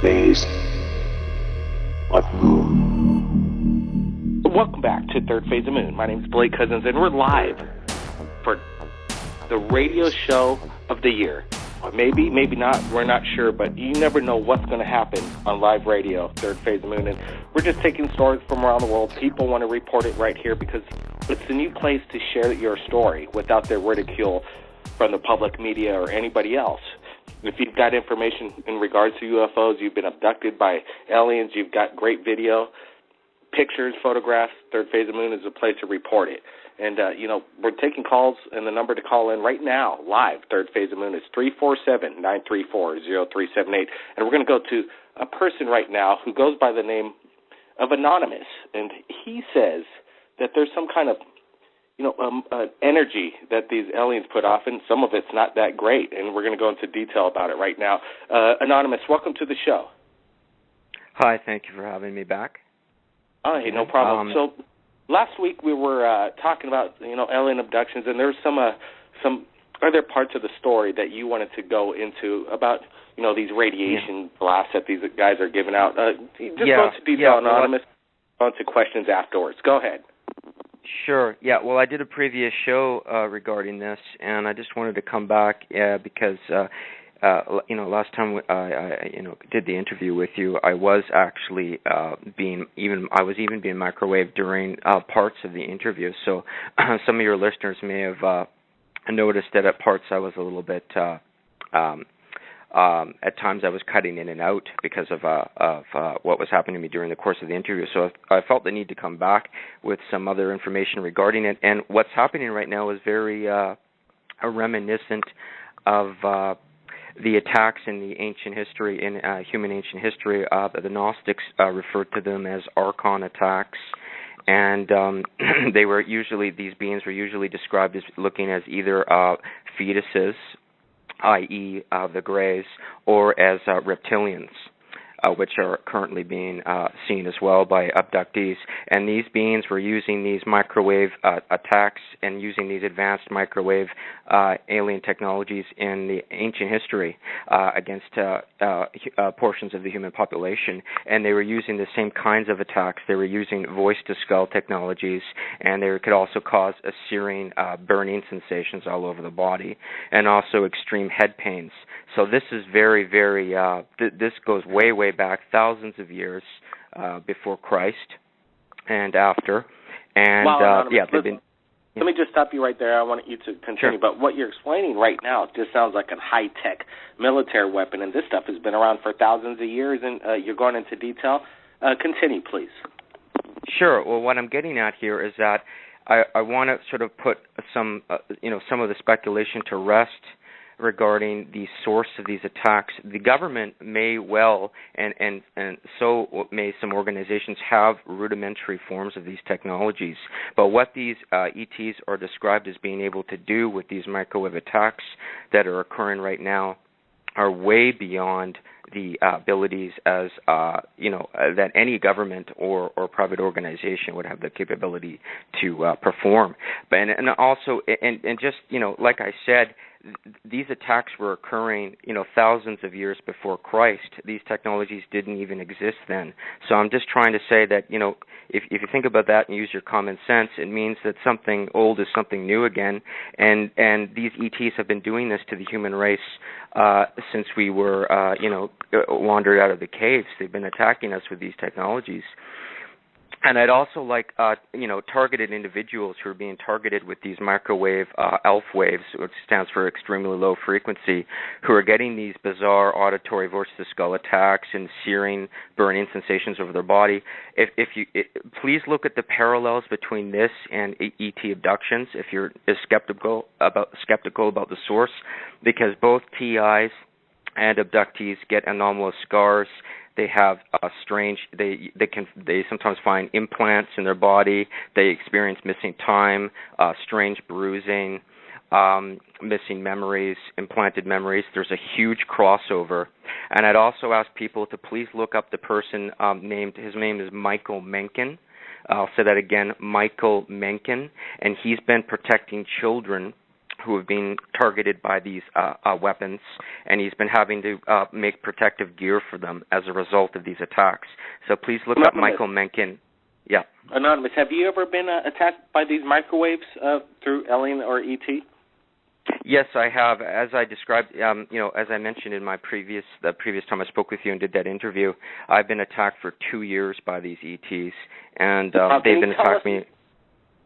phase of moon. Welcome back to Third Phase of Moon. My name is Blake Cousins, and we're live for the radio show of the year. Maybe, maybe not, we're not sure, but you never know what's going to happen on live radio, Third Phase of Moon. And we're just taking stories from around the world. People want to report it right here because it's a new place to share your story without their ridicule from the public media or anybody else. If you've got information in regards to UFOs, you've been abducted by aliens, you've got great video, pictures, photographs, Third Phase of Moon is a place to report it. And, we're taking calls, and the number to call in right now, live, Third Phase of Moon, is 347-934-0378. And we're going to go to a person right now who goes by the name of Anonymous. And he says that there's some kind of, energy that these aliens put off, and some of it's not that great. And we're going to go into detail about it right now. Anonymous, welcome to the show. Hi, thank you for having me back. Oh, hey, no problem. So last week we were talking about, alien abductions, and there's some other parts of the story that you wanted to go into about, these radiation blasts that these guys are giving out. Go into detail, Anonymous. Go into questions afterwards. Go ahead. Sure. Yeah. Well, I did a previous show regarding this, and I just wanted to come back because, last time I did the interview with you, I was actually being microwaved during parts of the interview. So some of your listeners may have noticed that at parts I was a little bit. At times I was cutting in and out because of what was happening to me during the course of the interview. So I felt the need to come back with some other information regarding it. And what's happening right now is very reminiscent of the attacks in the ancient history, in human ancient history. The Gnostics referred to them as archon attacks. And these beings were usually described as looking as either fetuses, i.e. The Greys, or as reptilians, which are currently being seen as well by abductees. And these beings were using these microwave attacks and using these advanced microwave alien technologies in the ancient history against portions of the human population. And they were using the same kinds of attacks. They were using voice-to-skull technologies, and they could also cause a searing, burning sensations all over the body, and also extreme head pains. So this is very, very, this goes way, way back, thousands of years before Christ and after. And, they've been... Let me just stop you right there. I want you to continue. Sure. But what you're explaining right now just sounds like a high-tech military weapon, and this stuff has been around for thousands of years, and you're going into detail. Continue, please. Sure. Well, what I'm getting at here is that I want to sort of put some of the speculation to rest regarding the source of these attacks. The government may well, and so may some organizations, have rudimentary forms of these technologies. But what these ETs are described as being able to do with these microwave attacks that are occurring right now are way beyond the abilities as that any government or private organization would have the capability to perform. But and also just like I said, these attacks were occurring thousands of years before Christ. These technologies didn't even exist then. So I'm just trying to say that if you think about that and use your common sense, it means that something old is something new again. And these ETs have been doing this to the human race since we were wandered out of the caves. They've been attacking us with these technologies. And I'd also like, targeted individuals who are being targeted with these microwave ELF waves, which stands for extremely low frequency, who are getting these bizarre auditory voice-to-skull attacks and searing, burning sensations over their body. Please look at the parallels between this and ET abductions if you're skeptical about the source, because both TIs and abductees get anomalous scars. They have they sometimes find implants in their body. They experience missing time, strange bruising, missing memories, implanted memories. There's a huge crossover. And I'd also ask people to please look up the person his name is Michael Mencken. I'll say that again, Michael Mencken. And he's been protecting children who have been targeted by these weapons, and he's been having to make protective gear for them as a result of these attacks. So please look up Michael Mencken. Yeah. Anonymous, have you ever been attacked by these microwaves through alien or ET? Yes, I have. As I described, as I mentioned in the previous time I spoke with you and did that interview, I've been attacked for 2 years by these ETs, and they've been attacking me.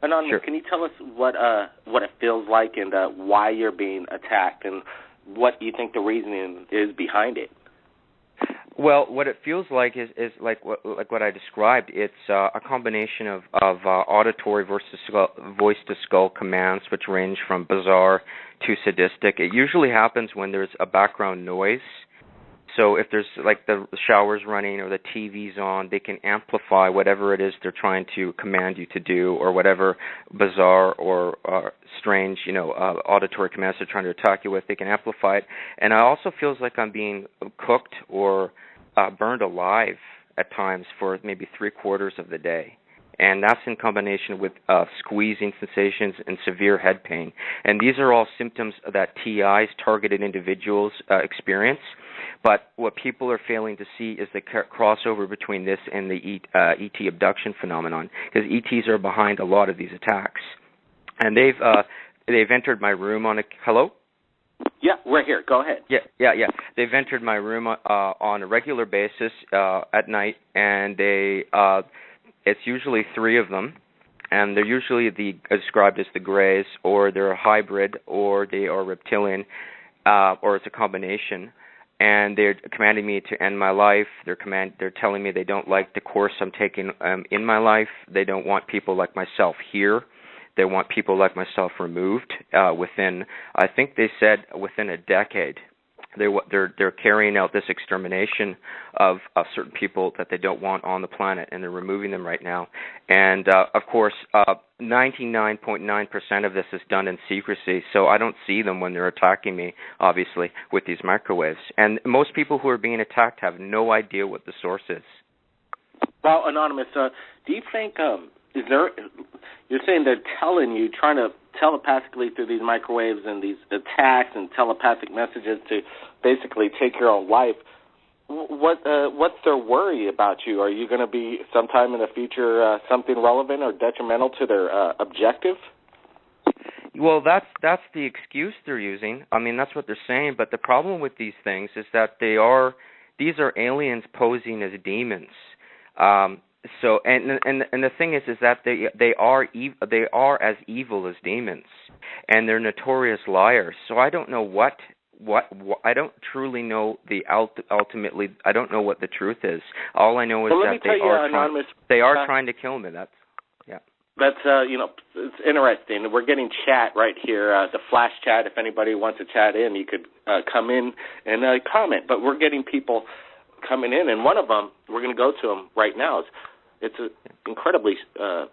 Anonymous, sure. Can you tell us what it feels like and why you're being attacked and what you think the reasoning is behind it? Well, what it feels like is like what I described. It's a combination of auditory versus voice-to-skull commands, which range from bizarre to sadistic. It usually happens when there's a background noise. So if there's like the shower's running or the TV's on, they can amplify whatever it is they're trying to command you to do, or whatever bizarre or strange, auditory commands they're trying to attack you with. They can amplify it. And it also feels like I'm being cooked or burned alive at times for maybe 3/4 of the day. And that's in combination with squeezing sensations and severe head pain. And these are all symptoms that TIs, targeted individuals, experience. But what people are failing to see is the crossover between this and the ET abduction phenomenon, because ETs are behind a lot of these attacks. And they've entered my room on a... Hello? Yeah, we're here. Go ahead. Yeah. They've entered my room on a regular basis at night, and it's usually 3 of them, and they're usually described as the Greys, or they're a hybrid, or they are reptilian, or it's a combination. And they're commanding me to end my life. They're telling me they don't like the course I'm taking in my life. They don't want people like myself here. They want people like myself removed within, I think they said, within a decade. They're carrying out this extermination of certain people that they don't want on the planet, and they're removing them right now. And of course, 99.9% of this is done in secrecy, so I don't see them when they're attacking me, obviously, with these microwaves. And most people who are being attacked have no idea what the source is. Well, Anonymous, do you think you're saying they're telling you, trying to telepathically through these microwaves and these attacks and telepathic messages to basically take your own life? What's their worry about you? Are you going to be sometime in the future something relevant or detrimental to their objective? Well, that's the excuse they're using. I mean, that's what they're saying. But the problem with these things is that these are aliens posing as demons. So and the thing is that they are as evil as demons, and they're notorious liars. So I don't know what I don't truly know ultimately. I don't know what the truth is. All I know is that they are trying to kill me. That's it's interesting. We're getting chat right here, the flash chat. If anybody wants to chat in, you could come in and comment. But we're getting people coming in, and one of them, we're going to go to them right now. It's incredibly,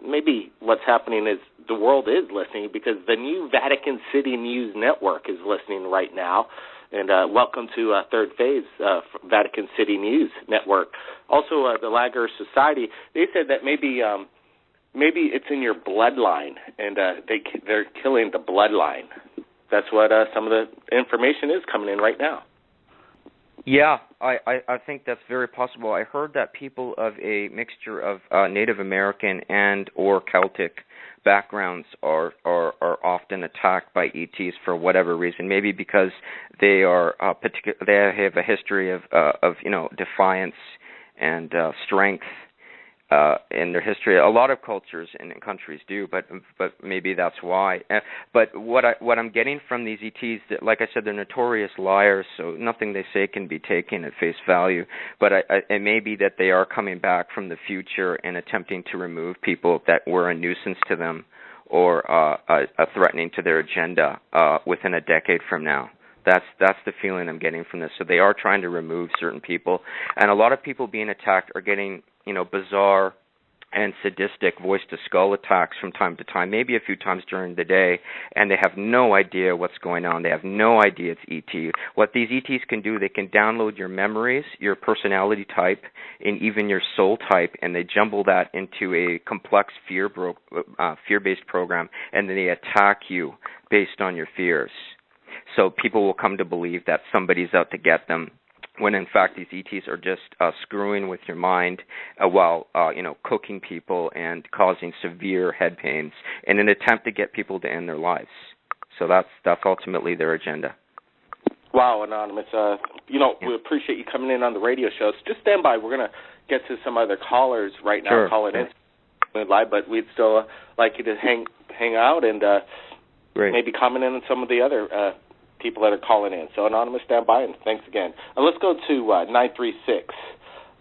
maybe what's happening is the world is listening, because the new Vatican City News Network is listening right now. And welcome to Third Phase, Vatican City News Network. Also, the Lager Society, they said that maybe it's in your bloodline, and they're killing the bloodline. That's what some of the information is coming in right now. Yeah, I think that's very possible. I heard that people of a mixture of Native American and or Celtic backgrounds are often attacked by ETs for whatever reason. Maybe because they have a history of defiance and strength in their history. A lot of cultures and countries do, but maybe that's why. But what I'm getting from these ETs, that, like I said, they're notorious liars, so nothing they say can be taken at face value. But it may be that they are coming back from the future and attempting to remove people that were a nuisance to them or threatening to their agenda within a decade from now. That's the feeling I'm getting from this. So they are trying to remove certain people, and a lot of people being attacked are getting bizarre and sadistic voice-to-skull attacks from time to time, maybe a few times during the day, and they have no idea what's going on. They have no idea it's ET. What these ETs can do, they can download your memories, your personality type, and even your soul type, and they jumble that into a complex fear-based program, and then they attack you based on your fears. So people will come to believe that somebody's out to get them, when in fact these ETs are just screwing with your mind while cooking people and causing severe head pains in an attempt to get people to end their lives. So that's ultimately their agenda. Wow, Anonymous. We appreciate you coming in on the radio show. So just stand by. We're going to get to some other callers right now. Sure. Calling in live, but we'd still like you to hang out and maybe comment in on some of the other people that are calling in. So, Anonymous, stand by, and thanks again. Let's go to 936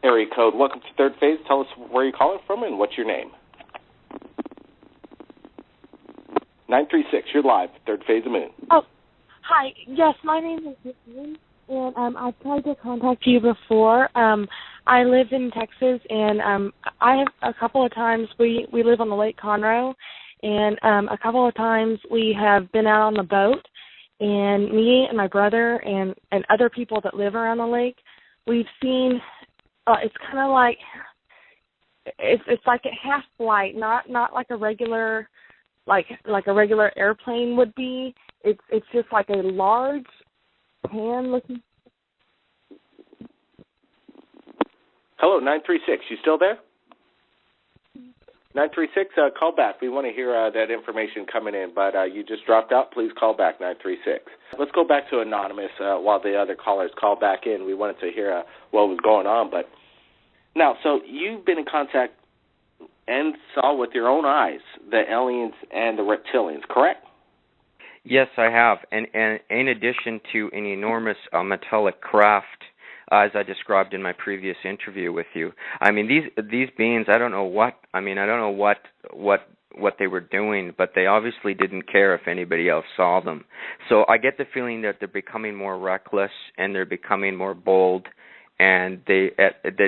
area code. Welcome to Third Phase. Tell us where you're calling from and what's your name. 936, you're live, Third Phase of Moon. Oh, hi. Yes, my name is Moon, and I've tried to contact you before. I live in Texas, and I have a couple of times, we live on the Lake Conroe, and a couple of times we have been out on the boat, and me and my brother and other people that live around the lake, we've seen, it's kind of like, it's like a half flight, not like a regular, like a regular airplane would be. It's just like a large pan looking. Hello, 936, you still there? 936, call back. We want to hear that information coming in, but you just dropped out. Please call back, 936. Let's go back to Anonymous while the other callers call back in. We wanted to hear what was going on. But now, so you've been in contact and saw with your own eyes the aliens and the reptilians, correct? Yes, I have. And in addition to an enormous metallic craft, as I described in my previous interview with you. I mean, these beings, I don't know what they were doing, but they obviously didn't care if anybody else saw them. So I get the feeling that they're becoming more reckless and they're becoming more bold, and they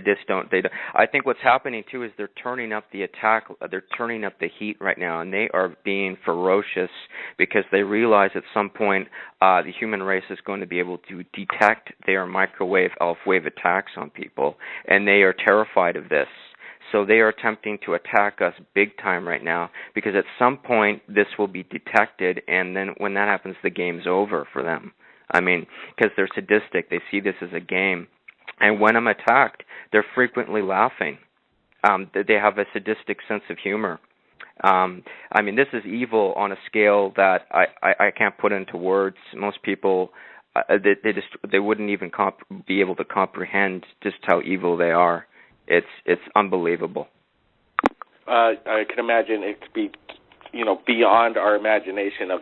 just don't. I think what's happening too is they're turning up the attack. They're turning up the heat right now, and they are being ferocious because they realize at some point the human race is going to be able to detect their microwave alpha wave attacks on people, and they are terrified of this. So they are attempting to attack us big time right now because at some point this will be detected, and then when that happens, the game's over for them. I mean, because they're sadistic. They see this as a game. And when I'm attacked, they're frequently laughing. They have a sadistic sense of humor. I mean, this is evil on a scale that I can't put into words. Most people, they wouldn't even be able to comprehend just how evil they are. It's unbelievable. I can imagine it could be, beyond our imagination. Of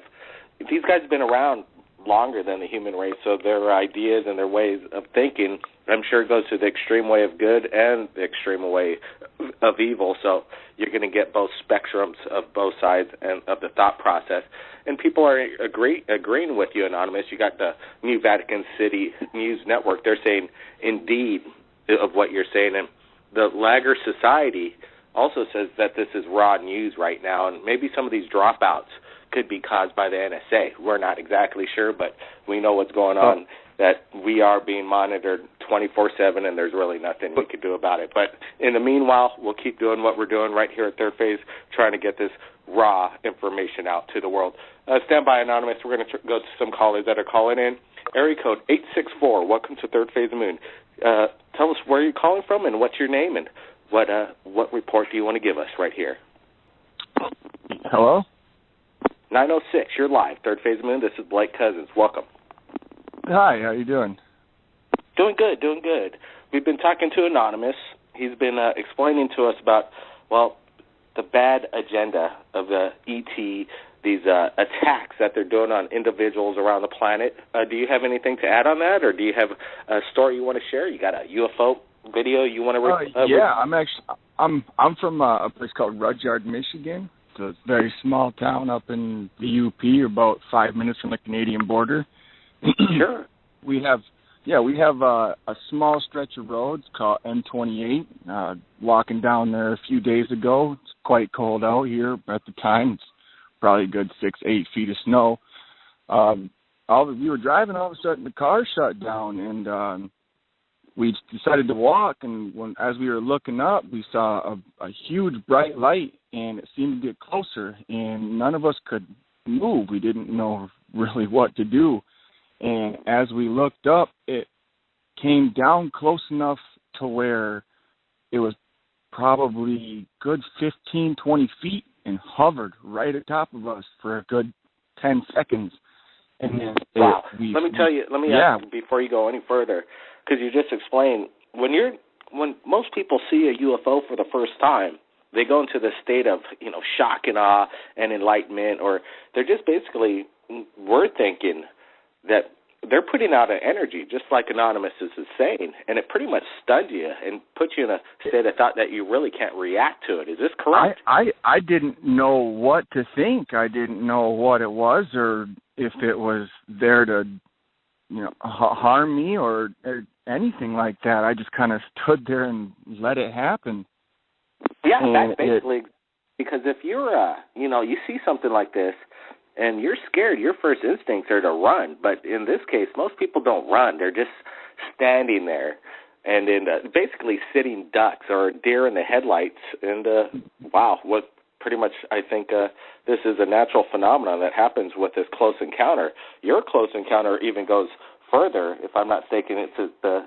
these guys have been around longer than the human race, so their ideas and their ways of thinking, I'm sure, goes to the extreme way of good and the extreme way of evil. So you're going to get both spectrums of both sides and of the thought process. And people are agreeing with you, Anonymous. You got the New Vatican City News Network. They're saying indeed of what you're saying. And the Lager Society also says that this is raw news right now, and maybe some of these dropouts could be caused by the NSA. We're not exactly sure, but we know what's going on, that we are being monitored 24/7, and there's really nothing we could do about it. But in the meanwhile, we'll keep doing what we're doing right here at Third Phase, trying to get this raw information out to the world. Stand by, Anonymous. We're going to go to some callers that are calling in. Area code 864. Welcome to Third Phase of Moon. Tell us where you're calling from and what's your name and what report do you want to give us right here. Hello? 906, you're live. Third Phase of Moon. This is Blake Cousins. Welcome. Hi, how you doing? Doing good. We've been talking to Anonymous. He's been explaining to us about, the bad agenda of the ET, these attacks that they're doing on individuals around the planet. Do you have anything to add on that, or do you have a story you want to share? You got a UFO video you want to I'm from a place called Rudyard, Michigan. It's a very small town up in the UP, about 5 minutes from the Canadian border. Sure. We have Yeah, we have a small stretch of roads called M28. Walking down there a few days ago. It's quite cold out here at the time. It's probably a good 6-8 feet of snow. We were driving, all of a sudden the car shut down, and we decided to walk. And as we were looking up, we saw a huge bright light, and it seemed to get closer, and none of us could move. We didn't know really what to do. And as we looked up, it came down close enough to where it was probably good 15, 20 feet and hovered right atop of us for a good 10 seconds. And then wow. Let me ask you before you go any further, because you just explained, when most people see a UFO for the first time, they go into this state of, shock and awe and enlightenment, or they're just basically, we're thinking that they're putting out an energy, just like Anonymous is saying, and it pretty much stunned you and put you in a state of thought that you really can't react to it. Is this correct? I didn't know what to think. I didn't know what it was, or if it was there to, harm me or anything like that. I just kind of stood there and let it happen. Yeah, that's basically, because if you're, you see something like this, and you're scared, your first instincts are to run. But in this case, most people don't run. They're just standing there and basically sitting ducks or deer in the headlights. And, what pretty much I think this is a natural phenomenon that happens with this close encounter. Your close encounter even goes further, if I'm not mistaken. It's the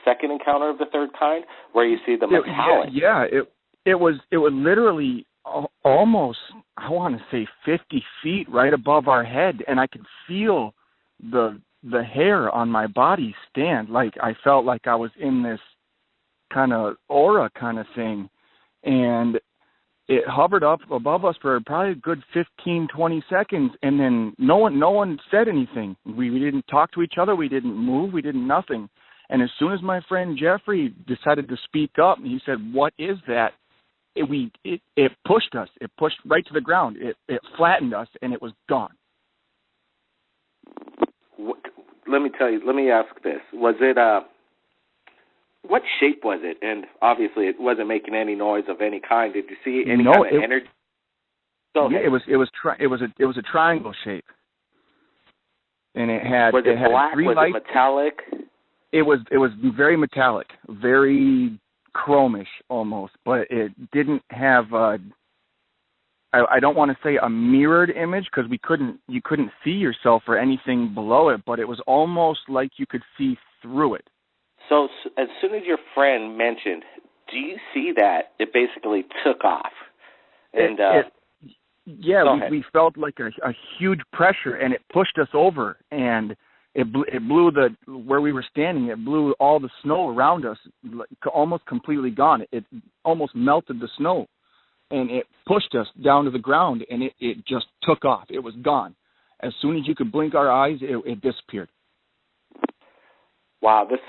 second encounter of the third kind where you see the metallic. It was literally almost, I want to say 50 feet right above our head, and I could feel the hair on my body stand. Like I felt like I was in this kind of aura kind of thing, and it hovered up above us for probably a good 15, 20 seconds, and then no one said anything. We didn't talk to each other. We didn't move. We did nothing. And as soon as my friend Jeffrey decided to speak up, he said, "What is that?" It pushed us. It pushed right to the ground. It flattened us, and it was gone. Let me ask this. Was it, what shape was it? And obviously it wasn't making any noise of any kind. Did you see any kind of energy? It was a triangle shape. And it had black? three was lights. It metallic? It was very metallic, very chromish almost, but it didn't have I don't want to say a mirrored image, because you couldn't see yourself or anything below it, but it was almost like you could see through it. So as soon as your friend mentioned, do you see that it basically took off? And we felt like a huge pressure, and it pushed us over, and it blew where we were standing. It blew all the snow around us, almost completely gone. It almost melted the snow, and it pushed us down to the ground, and it just took off. It was gone. As soon as you could blink our eyes, it disappeared. Wow, this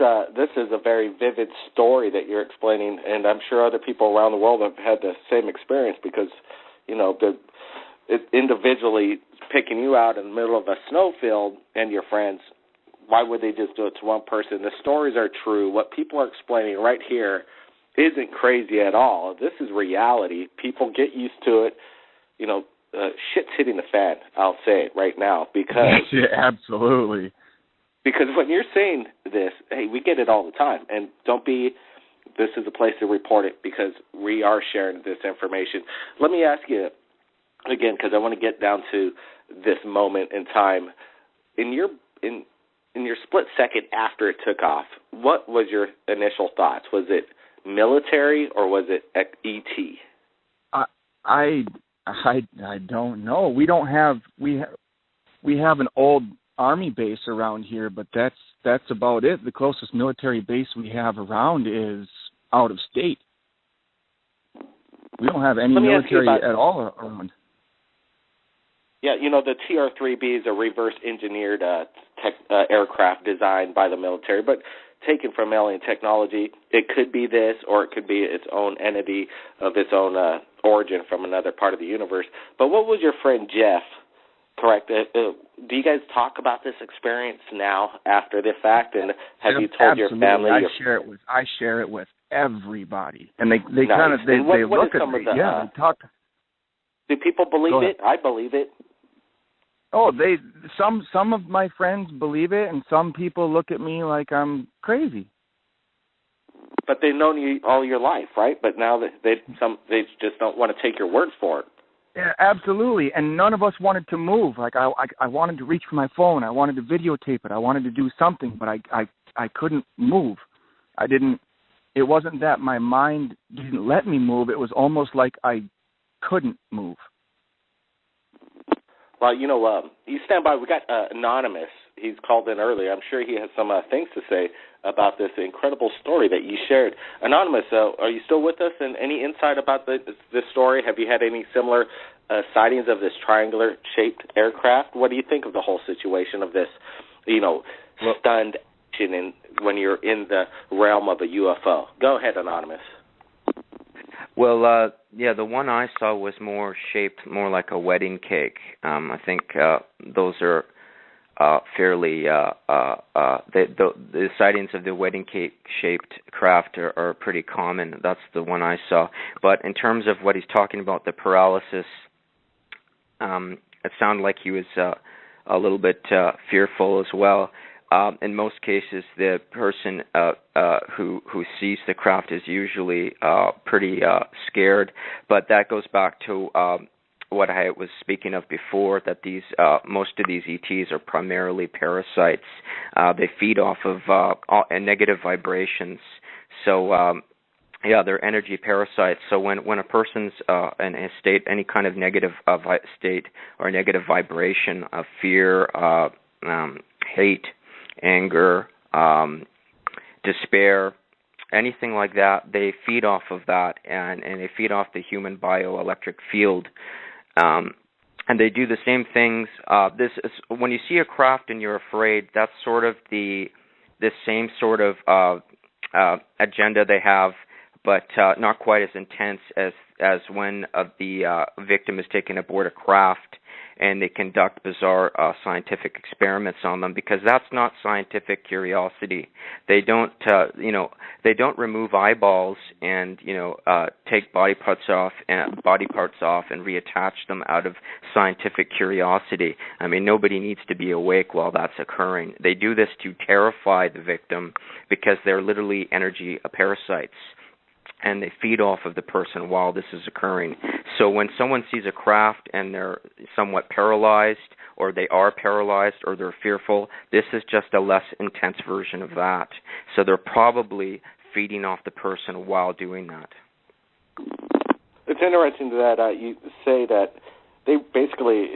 is a very vivid story that you're explaining, and I'm sure other people around the world have had the same experience, because, individually picking you out in the middle of a snowfield and your friends, why would they just do it to one person? The stories are true. What people are explaining right here isn't crazy at all. This is reality. People get used to it. Shit's hitting the fan, I'll say it right now, because... Yeah, absolutely. Because when you're saying this, hey, we get it all the time. And this is a place to report it, because we are sharing this information. Let me ask you, again, because I want to get down to this moment in time. In your split second after it took off, what was your initial thoughts? Was it military or was it ET? I don't know. We have an old Army base around here, but that's about it. The closest military base we have around is out of state. We don't have any military at all around. Yeah, the TR-3B is a reverse-engineered aircraft designed by the military, but taken from alien technology. It could be this, or it could be its own entity of its own origin from another part of the universe. But what was your friend Jeff, correct? Do you guys talk about this experience now after the fact, and Have you told your family? I share it with everybody, and they nice. kind of they look at me. They talk. Do people believe it? I believe it. Oh, some of my friends believe it, and some people look at me like I'm crazy. But they've known you all your life, right? But now they just don't want to take your word for it. Yeah, absolutely. And none of us wanted to move. Like I wanted to reach for my phone. I wanted to videotape it. I wanted to do something, but I couldn't move. It wasn't that my mind didn't let me move. It was almost like I couldn't move. Well, you stand by. We got Anonymous. He's called in earlier. I'm sure he has some things to say about this incredible story that you shared. Anonymous, are you still with us? And any insight about this story? Have you had any similar sightings of this triangular-shaped aircraft? What do you think of the whole situation of this, stunned action when you're in the realm of a UFO? Go ahead, Anonymous. Well, the one I saw was shaped more like a wedding cake. I think those are fairly the sightings of the wedding cake shaped craft are pretty common. That's the one I saw. But in terms of what he's talking about, the paralysis, it sounded like he was a little bit fearful as well. In most cases, the person who sees the craft is usually pretty scared. But that goes back to what I was speaking of before, that most of these ETs are primarily parasites. They feed off of negative vibrations. So, they're energy parasites. So when a person's in a state, any kind of negative state or negative vibration of fear, hate, anger, despair, anything like that, they feed off of that, and they feed off the human bioelectric field. And they do the same things. This is, when you see a craft and you're afraid, that's sort of the same sort of agenda they have, but not quite as intense as when the victim is taken aboard a craft and they conduct bizarre scientific experiments on them, because that's not scientific curiosity. They don't, they don't remove eyeballs and take body parts off and reattach them out of scientific curiosity. I mean, nobody needs to be awake while that's occurring. They do this to terrify the victim because they're literally energy parasites, and they feed off of the person while this is occurring. So when someone sees a craft and they're somewhat paralyzed, or they are paralyzed, or they're fearful, this is just a less intense version of that. So they're probably feeding off the person while doing that. It's interesting that you say that they basically,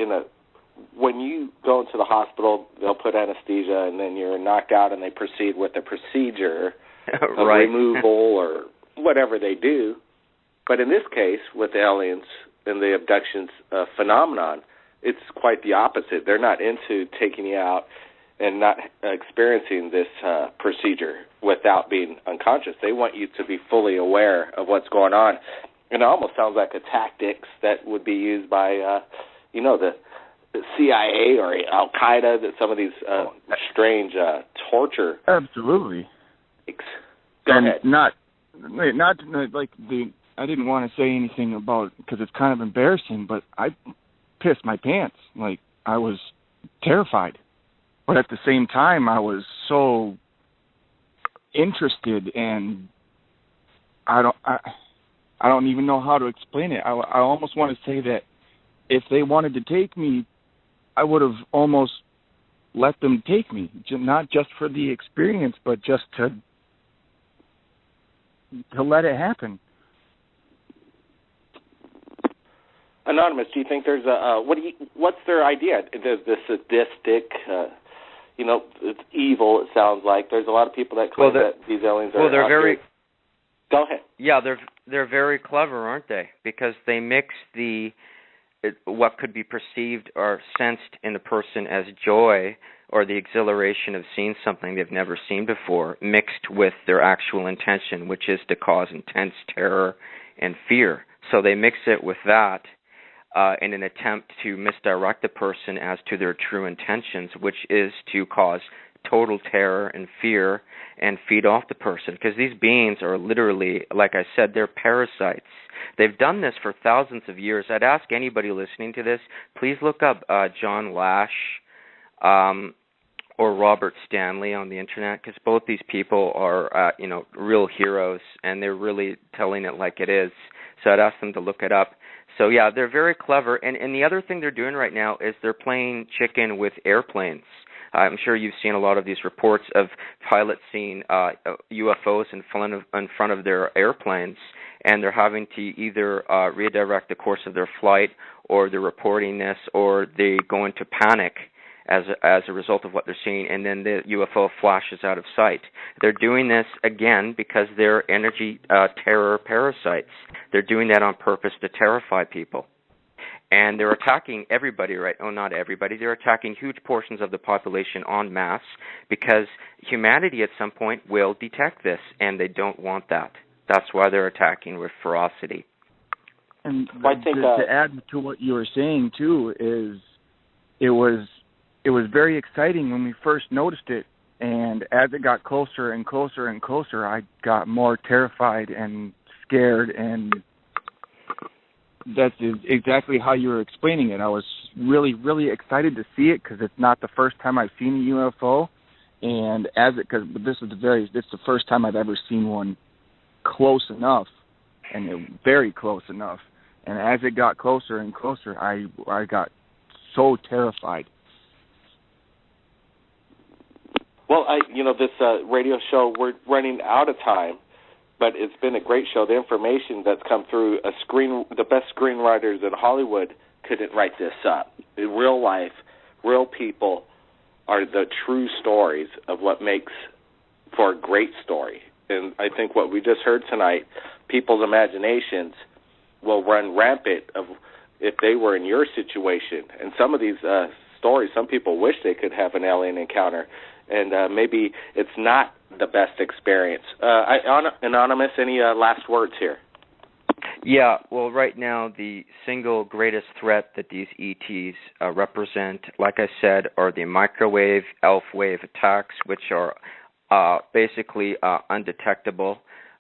when you go into the hospital, they'll put anesthesia, and then you're knocked out, and they proceed with the procedure of right. removal or whatever they do. But in this case, with the aliens and the abductions phenomenon, it's quite the opposite. They're not into taking you out and not experiencing this procedure without being unconscious. They want you to be fully aware of what's going on. And it almost sounds like a tactics that would be used by, the CIA or Al-Qaeda, that some of these strange torture. Absolutely. Go ahead. I didn't want to say anything about, because it's kind of embarrassing, but I pissed my pants. Like, I was terrified. But at the same time, I was so interested, and I don't even know how to explain it. I almost want to say that if they wanted to take me, I would have almost let them take me, not just for the experience, but just to let it happen. Anonymous, do you think there's what's their idea? The sadistic, it's evil, it sounds like. There's a lot of people that claim that these aliens are... Well, they're very... Here. Go ahead. Yeah, they're very clever, aren't they? Because they mix what could be perceived or sensed in a person as joy or the exhilaration of seeing something they've never seen before, mixed with their actual intention, which is to cause intense terror and fear. So they mix it with that in an attempt to misdirect the person as to their true intentions, which is to cause total terror and fear and feed off the person, because these beings are literally, like I said, they're parasites. They've done this for thousands of years. I'd ask anybody listening to this, please look up John Lash or Robert Stanley on the internet, because both these people are, real heroes, and they're really telling it like it is. So I'd ask them to look it up. So, yeah, they're very clever. And the other thing they're doing right now is they're playing chicken with airplanes. I'm sure you've seen a lot of these reports of pilots seeing UFOs in front of their airplanes, and they're having to either redirect the course of their flight, or they're reporting this, or they go into panic as a result of what they're seeing, and then the UFO flashes out of sight. They're doing this, again, because they're energy terror parasites. They're doing that on purpose to terrify people. And they're attacking everybody, right? Oh, not everybody. They're attacking huge portions of the population en masse, because humanity at some point will detect this, and they don't want that. That's why they're attacking with ferocity. And to add to what you were saying, too, is it was very exciting when we first noticed it, and as it got closer and closer and closer, I got more terrified and scared, and that's exactly how you were explaining it. I was really, really excited to see it, because it's not the first time I've seen a UFO, and this is the first time I've ever seen one close enough, and very close enough. And as it got closer and closer, I got so terrified. Well, this radio show, we're running out of time, but it's been a great show. The information that's come through, the best screenwriters in Hollywood couldn't write this up. In real life, real people are the true stories of what makes for a great story. And I think what we just heard tonight, people's imaginations will run rampant of if they were in your situation. And some of these stories, some people wish they could have an alien encounter, and maybe it's not the best experience. Anonymous, any last words here? Yeah, well, right now the single greatest threat that these ETs represent, like I said, are the microwave, ELF wave attacks, which are basically undetectable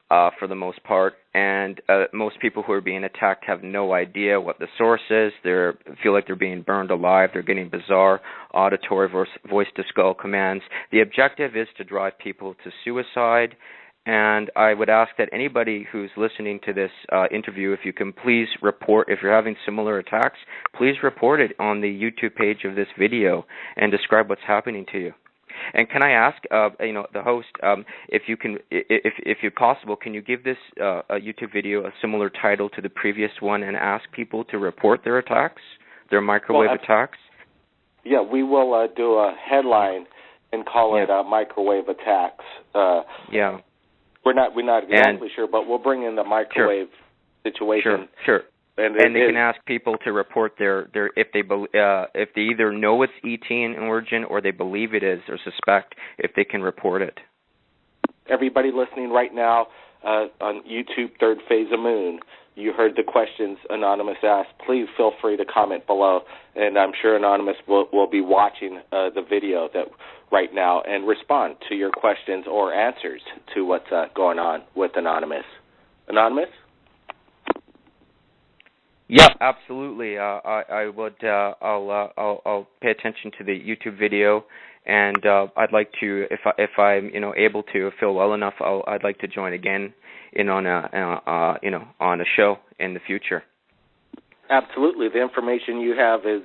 for the most part, and most people who are being attacked have no idea what the source is. They feel like they're being burned alive. They're getting bizarre auditory voice-to-skull commands. The objective is to drive people to suicide, and I would ask that anybody who's listening to this interview, if you can please report, if you're having similar attacks, please report it on the YouTube page of this video and describe what's happening to you. And can I ask, the host, if you're possible, can you give this a YouTube video a similar title to the previous one and ask people to report their attacks, their microwave attacks? Yeah, we will do a headline and call it microwave attacks. We're not exactly sure, but we'll bring in the microwave situation. Sure. And they can ask people to report their if they either know it's ET in origin or they believe it is or suspect, if they can report it. Everybody listening right now on YouTube, Third Phase of Moon, you heard the questions Anonymous asked. Please feel free to comment below, and I'm sure Anonymous will be watching the video right now and respond to your questions or answers to what's going on with Anonymous. Anonymous? Yeah, absolutely. I would. I'll pay attention to the YouTube video, and I'd like to, if I'm able to, feel well enough, I'd like to join again on a show in the future. Absolutely, the information you have is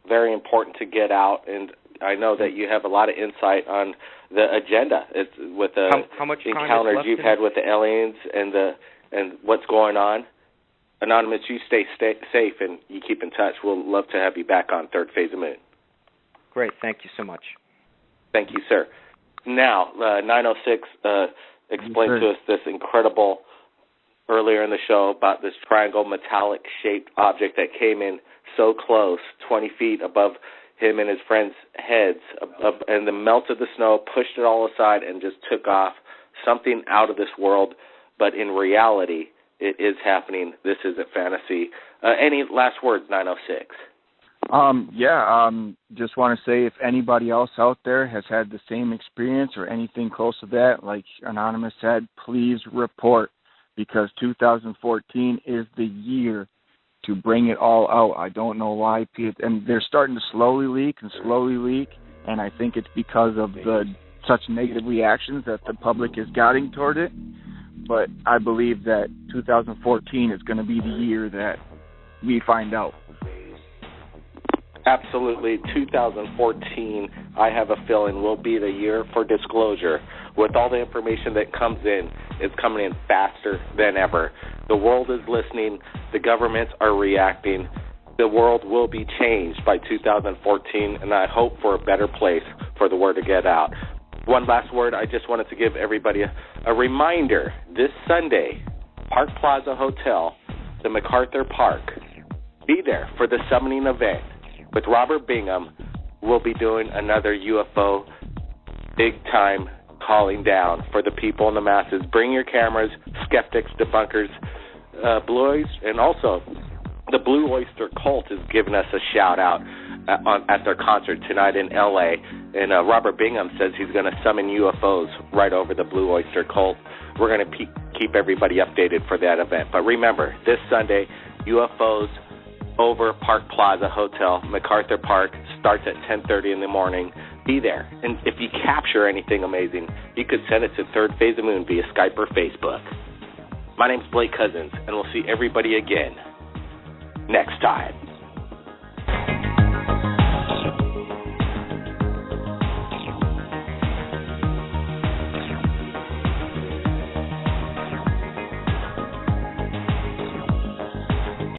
very important to get out, and I know that you have a lot of insight on the agenda. It's with the how much encounters you've had with the aliens and what's going on. Anonymous, you stay safe and you keep in touch. We'll love to have you back on Third Phase of Moon. Great. Thank you so much. Thank you, sir. Now, 906 explained to us this incredible, earlier in the show, about this triangle metallic-shaped object that came in so close, 20 feet above him and his friends' heads, and the melt of the snow pushed it all aside and just took off. Something out of this world, but in reality, it is happening. This isn't fantasy. Any last words, 906? Just want to say if anybody else out there has had the same experience or anything close to that, like Anonymous said, please report, because 2014 is the year to bring it all out. I don't know why, and they're starting to slowly leak, and I think it's because of such negative reactions that the public is getting toward it. But I believe that 2014 is going to be the year that we find out. Absolutely. 2014, I have a feeling, will be the year for disclosure. With all the information that comes in, it's coming in faster than ever. The world is listening. The governments are reacting. The world will be changed by 2014, and I hope for a better place for the word to get out. One last word. I just wanted to give everybody a reminder. This Sunday, Park Plaza Hotel, the MacArthur Park. Be there for the summoning event. With Robert Bingham, we'll be doing another UFO big-time calling down for the people and the masses. Bring your cameras, skeptics, debunkers, Blue Oyster, and also the Blue Oyster Cult is giving us a shout-out at their concert tonight in L.A., and Robert Bingham says he's going to summon UFOs right over the Blue Oyster Cult. We're going to keep everybody updated for that event. But remember, this Sunday, UFOs over Park Plaza Hotel, MacArthur Park, starts at 10:30 in the morning. Be there. And if you capture anything amazing, you could send it to Third Phase of Moon via Skype or Facebook. My name's Blake Cousins, and we'll see everybody again next time.